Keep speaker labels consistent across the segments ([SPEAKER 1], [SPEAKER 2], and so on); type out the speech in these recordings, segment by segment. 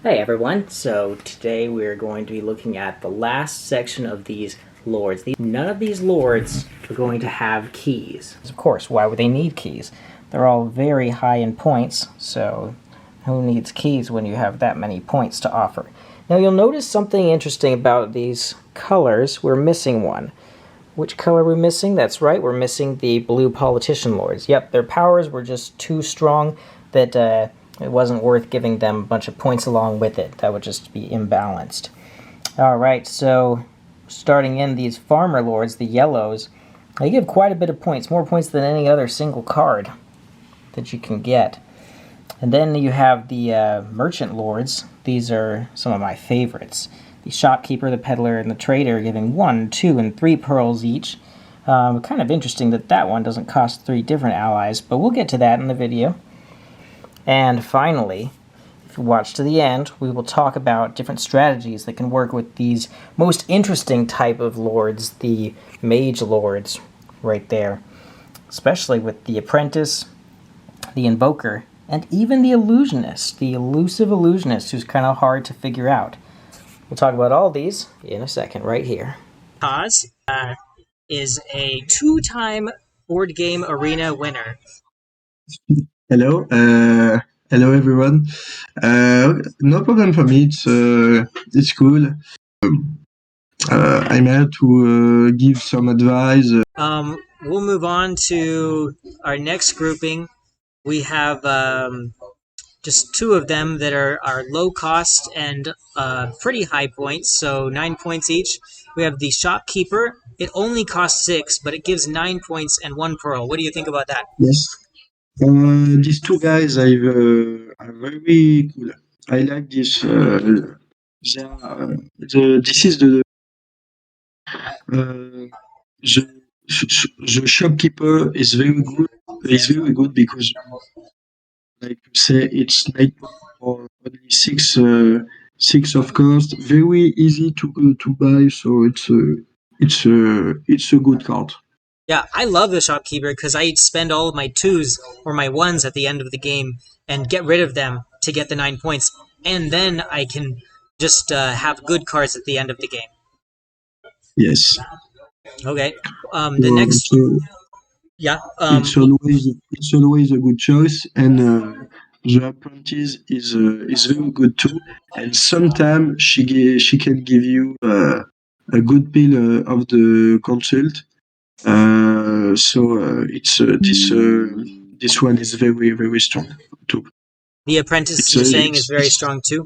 [SPEAKER 1] Hey everyone, so today we're going to be looking at the last section of these lords. None of these lords are going to have keys. Of course, why would they need keys? They're all very high in points, so who needs keys when you have that many points to offer? Now you'll notice something interesting about these colors. We're missing one. Which color are we missing? That's right, we're missing the blue politician lords. Yep, their powers were just too strong that it wasn't worth giving them a bunch of points along with it. That would just be imbalanced. Alright, so starting in these farmer lords, the yellows, they give quite a bit of points, more points than any other single card that you can get. And then you have the merchant lords. These are some of my favorites. The shopkeeper, the peddler, and the trader giving 1, 2, and 3 pearls each. Kind of interesting that one doesn't cost 3 different allies, but we'll get to that in the video. And finally, if you watch to the end, we will talk about different strategies that can work with these most interesting type of lords, the mage lords, right there. Especially with the apprentice, the invoker, and even the illusionist, the elusive illusionist who's kind of hard to figure out. We'll talk about all these in a second, right here.
[SPEAKER 2] Cause is a 2-time board game arena winner.
[SPEAKER 3] Hello, hello everyone. No problem for me. It's cool. I'm here to give some advice.
[SPEAKER 2] We'll move on to our next grouping. We have just 2 of them that are low cost and pretty high points, so 9 points each. We have the shopkeeper. It only costs 6, but it gives 9 points and 1 pearl. What do you think about that?
[SPEAKER 3] Yes, these two guys are very cool. I like this. This is uh, the shopkeeper is very good. Is very good because, like you say, it's 9 points for only six of cost. Very easy to buy, so it's a good card.
[SPEAKER 2] Yeah, I love the shopkeeper because I spend all of my 2s or my 1s at the end of the game and get rid of them to get the 9 points, and then I can just have good cards at the end of the game.
[SPEAKER 3] Yes.
[SPEAKER 2] Okay. The
[SPEAKER 3] So,
[SPEAKER 2] next,
[SPEAKER 3] so
[SPEAKER 2] yeah.
[SPEAKER 3] it's always a good choice, and the apprentice is very good too. And sometimes she can give you a good bill of the consult. It's this one is very strong too.
[SPEAKER 2] The apprentice,
[SPEAKER 3] It's
[SPEAKER 2] you're
[SPEAKER 3] uh,
[SPEAKER 2] saying, is
[SPEAKER 3] it's
[SPEAKER 2] very
[SPEAKER 3] it's
[SPEAKER 2] strong too.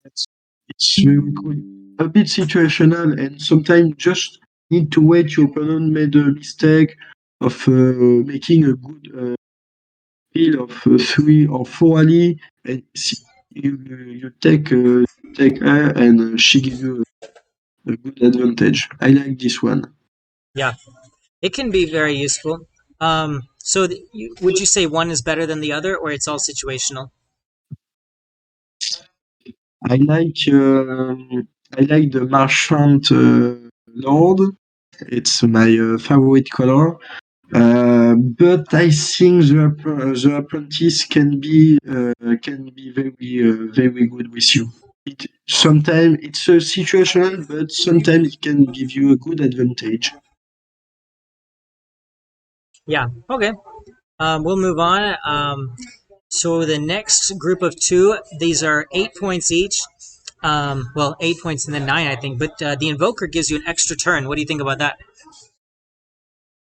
[SPEAKER 3] it's very cool. A bit situational, and sometimes just need to wait. Your opponent made a mistake of making a good bill of 3 or 4 alley, and you take her, and she give you a good advantage. I like this one.
[SPEAKER 2] Yeah, it can be very useful. So would you say one is better than the other, or it's all situational?
[SPEAKER 3] I like the Marchant Lord. It's my favorite color. But I think the apprentice can be very good with you. Sometimes it's a situational, but sometimes it can give you a good advantage.
[SPEAKER 2] Yeah. Okay. We'll move on. So the next group of 2, these are 8 points each. Well, 8 points and then 9, I think. But the invoker gives you an extra turn. What do you think about that?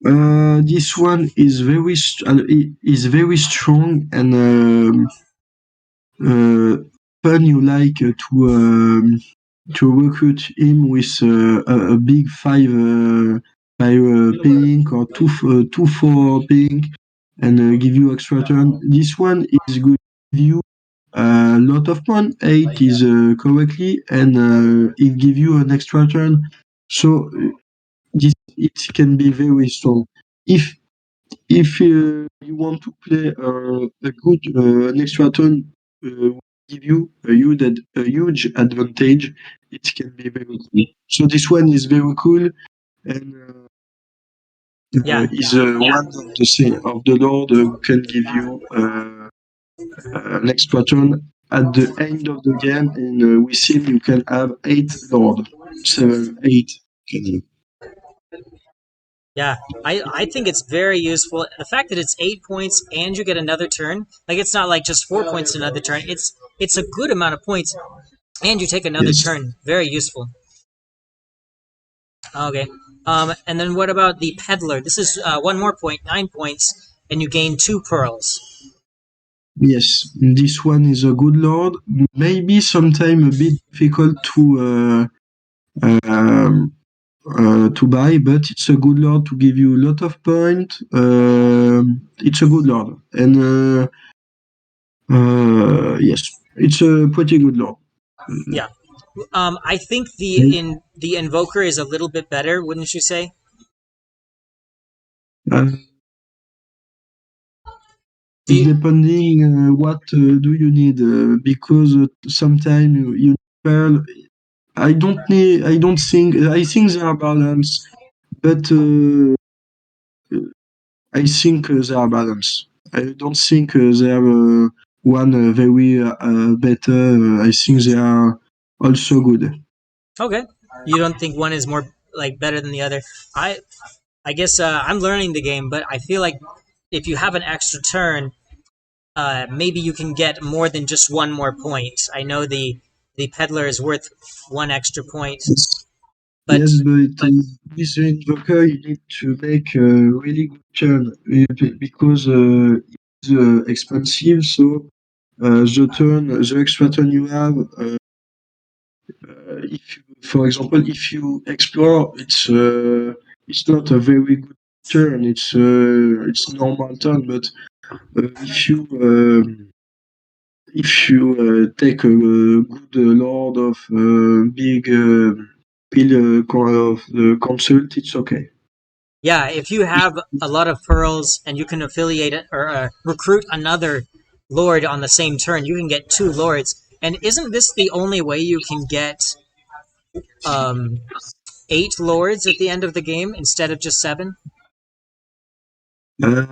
[SPEAKER 3] This one is very strong, and fun. You like to recruit him with a big five pink or two four pink, and give you extra turn. This one is good. Give you a lot of fun. 8 is correctly, and it give you an extra turn. So this it can be very strong. If you want to play a good an extra turn, will give you a huge advantage. It can be very cool. So this one is very cool, and
[SPEAKER 2] Yeah.
[SPEAKER 3] is one of the Lord who can give you an extra turn at the end of the game, and with him you can have 8 lord, 7, 8.
[SPEAKER 2] Yeah, I think it's very useful. The fact that it's 8 points and you get another turn, like it's not like just 4 points another turn. It's a good amount of points, and you take another
[SPEAKER 3] Yes.
[SPEAKER 2] turn. Very useful. Okay. And then what about the peddler? This is one more point, 9 points, and you gain 2 pearls.
[SPEAKER 3] Yes, this one is a good lord. Maybe sometime a bit difficult um, to buy, but it's a good lord to give you a lot of points. It's a good lord, and yes, it's a pretty good lord.
[SPEAKER 2] Yeah. I think the invoker is a little bit better, wouldn't you say?
[SPEAKER 3] Uh,
[SPEAKER 2] Do you,
[SPEAKER 3] Depending what do you need, because sometimes you need pearl. I don't need. I don't think. I think they are balanced, but I think they are balanced. I don't think they are one very better. I think they are also good.
[SPEAKER 2] okay. You don't think one is more like better than the other? I I guess I'm learning the game, but I feel like if you have an extra turn, maybe you can get more than just one more point. I know the peddler is worth one extra point,
[SPEAKER 3] Yes,
[SPEAKER 2] but
[SPEAKER 3] yes, but with the invoker, you need to make a really good turn because it's expensive. So the extra turn you have, if you, for example, if you explore, it's not a very good turn. It's normal turn, but if you take a good lord of big bill of the consult, it's okay.
[SPEAKER 2] yeah, if you have a lot of pearls and you can affiliate it or recruit another lord on the same turn, you can get 2 lords. And isn't this the only way you can get um, 8 lords at the end of the game instead of just 7?
[SPEAKER 3] Uh,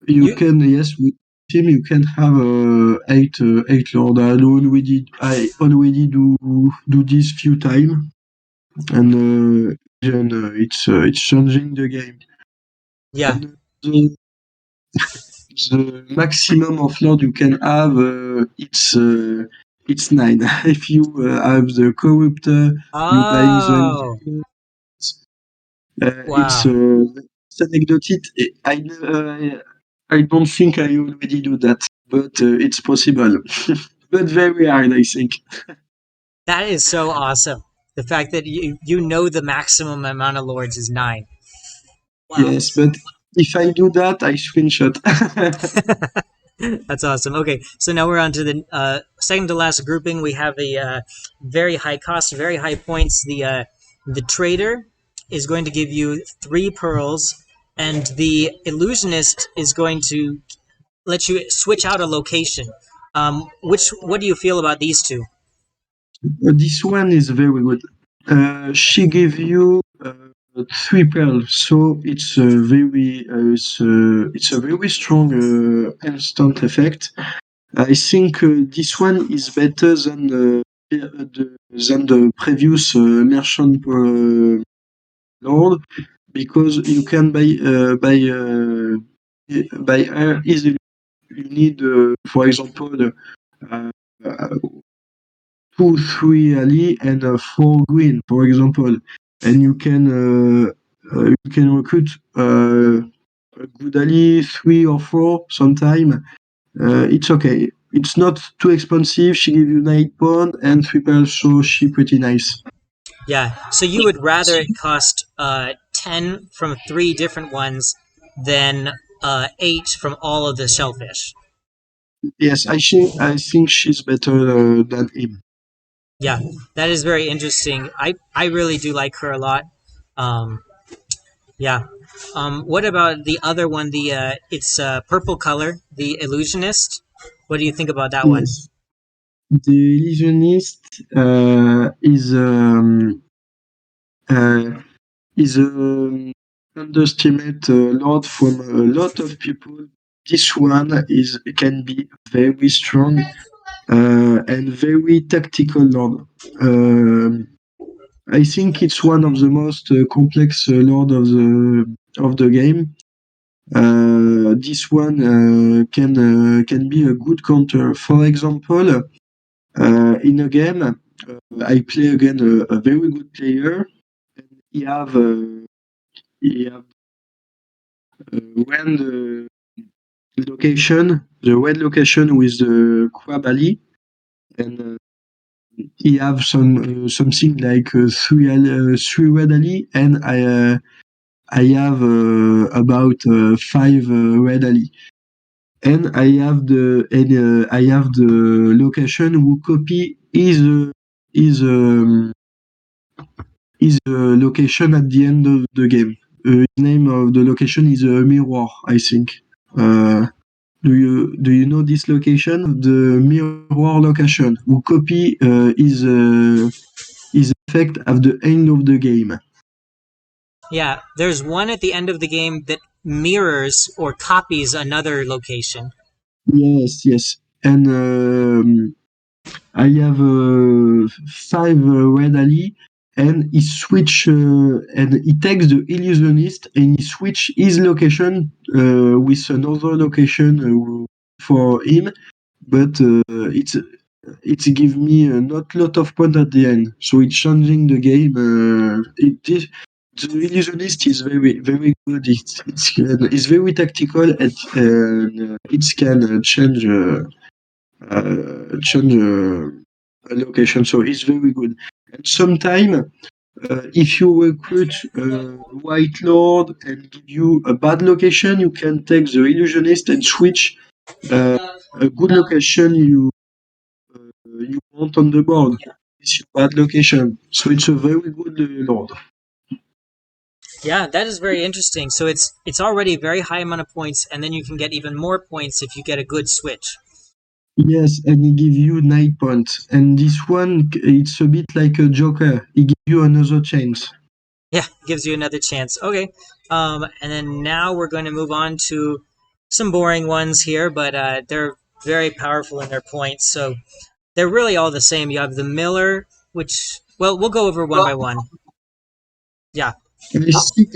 [SPEAKER 3] you
[SPEAKER 2] You
[SPEAKER 3] can, yes, with team you can have eight lord. I already do this few time, and then it's changing the game.
[SPEAKER 2] yeah.
[SPEAKER 3] And the maximum of lord you can have, it's 9. If you have the corruptor, you buying the
[SPEAKER 2] Oh,
[SPEAKER 3] invasion,
[SPEAKER 2] wow.
[SPEAKER 3] it's anecdotic. I don't think I already do that, but it's possible. But very hard, I think.
[SPEAKER 2] That is so awesome. The fact that you know the maximum amount of lords is 9. Wow.
[SPEAKER 3] Yes, but if I do that, I screenshot.
[SPEAKER 2] That's awesome. Okay, so now we're on to the second to last grouping. We have a very high cost, very high points. The trader is going to give you 3 pearls, and the illusionist is going to let you switch out a location. Which what do you feel about these two?
[SPEAKER 3] This one is very good. She gave you 3 pearls, so it's a very strong instant effect. I think this one is better than the previous merchant lord, because you can buy her easily. You need, for example, uh, uh, 2, 3 Ali and 4 green, for example, and you can recruit a good Ali 3 or 4 sometime. It's okay. It's not too expensive. She give you 9 pound and 3 pearls, so she pretty nice.
[SPEAKER 2] Yeah, so you would rather it cost 10 from 3 different ones than 8 from all of the shellfish.
[SPEAKER 3] Yes, I think she's better than him.
[SPEAKER 2] Yeah, that is very interesting. I really do like her a lot. Um, yeah. What about the other one? The it's purple color, the illusionist. What do you think about that one?
[SPEAKER 3] Yes, the illusionist uh, is underestimate a lot from a lot of people. this one is can be very strong and very tactical lord. I think it's one of the most complex lord of the game. This one can be a good counter. For example, in a game, I play again a very good player. He have when the red location with the crab alley, and he have something like three red alley, and I have about five red alley. And I have the location who copy his location at the end of the game. The name of the location is Mirror, I think. Uh, do you know this location? The mirror location who copy his effect at the end of the game.
[SPEAKER 2] Yeah, there's one at the end of the game that mirrors or copies another location.
[SPEAKER 3] Yes, yes. And I have five red alley, and he takes the illusionist and he switch his location with another location for him, but it's give me not lot of point at the end, so it's changing the game. The illusionist is very good. It's very tactical and it can change a location, so it's very good. And sometime if you recruit White Lord and give you a bad location, you can take the illusionist and switch a good location you want on the board. It's your bad location, so it's a very good Lord.
[SPEAKER 2] Yeah, that is very interesting. So it's already a very high amount of points, and then you can get even more points if you get a good switch.
[SPEAKER 3] Yes, and he give you 9 points. And this one, it's a bit like a Joker. He give you another chance.
[SPEAKER 2] Yeah, gives you another chance. Okay. And then now we're going to move on to some boring ones here, but they're very powerful in their points. So they're really all the same. You have the Miller, which, well, we'll go over one by one. Yeah.
[SPEAKER 3] I think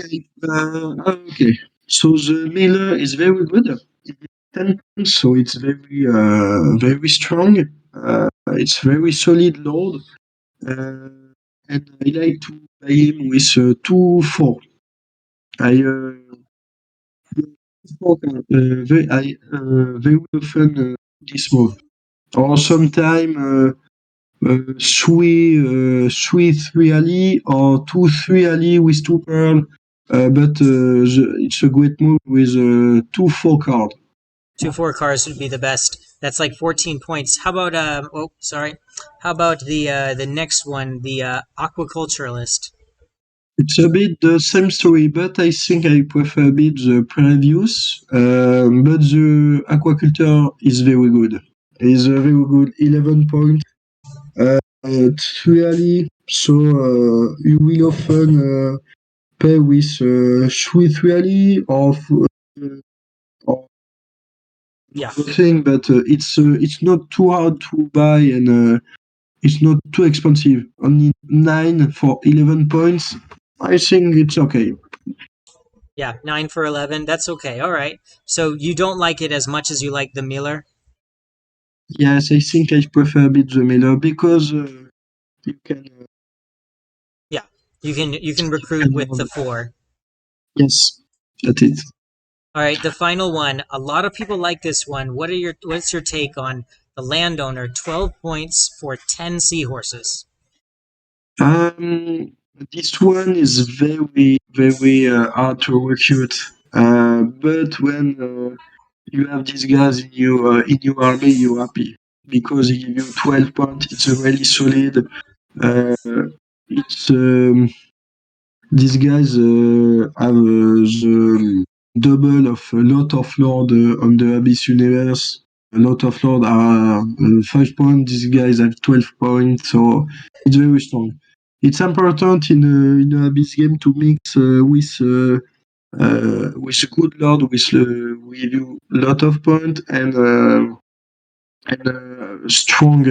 [SPEAKER 3] okay. So the Miller is very good. 10 points, so it's very strong. It's very solid load, uh, and I like to play him with 2-4. I very often this move, or sometime three alley or 2-3 alley with two pearl. But it's a great move with 2-4 card.
[SPEAKER 2] 2-4 cars would be the best. That's like 14 points. How about oh sorry. How about the next one, the aquaculturalist?
[SPEAKER 3] It's a bit the same story, but I think I prefer a bit the previous. But the aquaculture is very good. It's a very good 11 points. It's really so you will often pay with sweet really or
[SPEAKER 2] Yeah.
[SPEAKER 3] thing, but it's not too hard to buy and it's not too expensive. Only 9 for 11 points. I think it's okay.
[SPEAKER 2] Yeah, 9 for 11. That's okay. All right. So you don't like it as much as you like the Miller?
[SPEAKER 3] Yes, I think I prefer a bit the Miller because you can
[SPEAKER 2] Yeah. You can
[SPEAKER 3] you
[SPEAKER 2] recruit
[SPEAKER 3] can
[SPEAKER 2] with the 4.
[SPEAKER 3] yes, that's it.
[SPEAKER 2] All right, the final one. A lot of people like this one. What's your take on the landowner? 12 points for 10 seahorses.
[SPEAKER 3] Um, this one is very hard to recruit. But when you have these guys in your army, you're happy because they give you 12 points. It's a really solid. Uh, it's these guys have the double of a lot of lord on the Abyss universe. A lot of lord are 5 points. These guys have 12 points, so it's very strong. It's important in a Abyss game to mix with with a good lord we give you lot of point and strong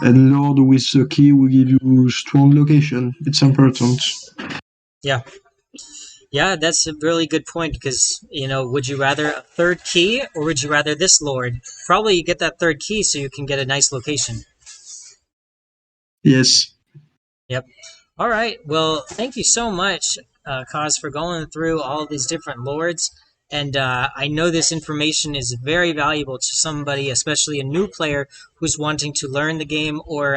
[SPEAKER 3] and lord with a key will give you strong location. It's important.
[SPEAKER 2] Yeah. Yeah, that's a really good point because, would you rather a third key or would you rather this lord? Probably you get that third key so you can get a nice location.
[SPEAKER 3] Yes.
[SPEAKER 2] Yep. All right. Well, thank you so much, Cause, for going through all these different lords. And I know this information is very valuable to somebody, especially a new player who's wanting to learn the game, or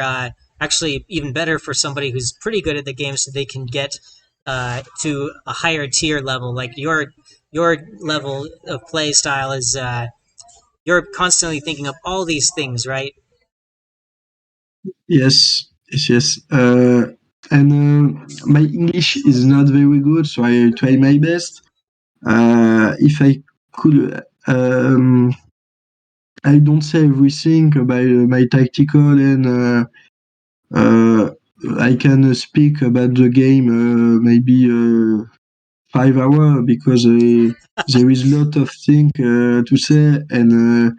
[SPEAKER 2] actually even better for somebody who's pretty good at the game, so they can get to a higher tier level. Like your level of play style is you're constantly thinking of all these things, right?
[SPEAKER 3] Yes. Yes. And my English is not very good, so I try my best. If I could, I don't say everything about my tactical and uh, I can speak about the game maybe 5 hours because there is a lot of things to say and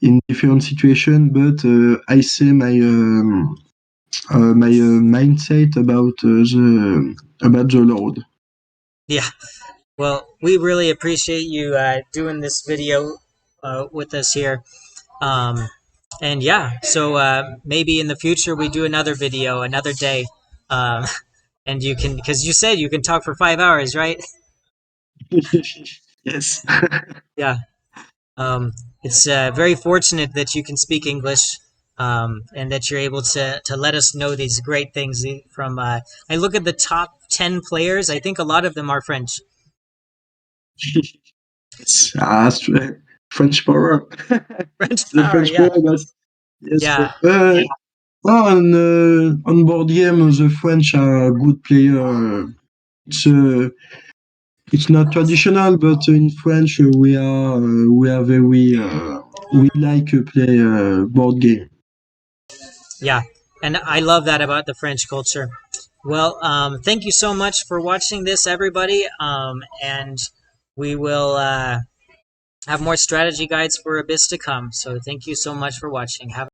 [SPEAKER 3] in different situations. But I say my mindset about the Lord.
[SPEAKER 2] Yeah. Well, we really appreciate you doing this video with us here. Um, and yeah, so maybe in the future we do another video another day. Um, and you can, because you said you can talk for 5 hours, right?
[SPEAKER 3] Yes.
[SPEAKER 2] Yeah. Um, it's very fortunate that you can speak English and that you're able to let us know these great things from. I look at the top 10 players, I think a lot of them are French.
[SPEAKER 3] Yes. French power.
[SPEAKER 2] French
[SPEAKER 3] The
[SPEAKER 2] power,
[SPEAKER 3] French
[SPEAKER 2] yeah.
[SPEAKER 3] power, but yes.
[SPEAKER 2] Yeah.
[SPEAKER 3] On board game, the French are good player. It's uh, it's not traditional, but in French we are very we like to play board game.
[SPEAKER 2] Yeah, and I love that about the French culture. Well, thank you so much for watching this, everybody. And we will have more strategy guides for Abyss to come. So thank you so much for watching. Have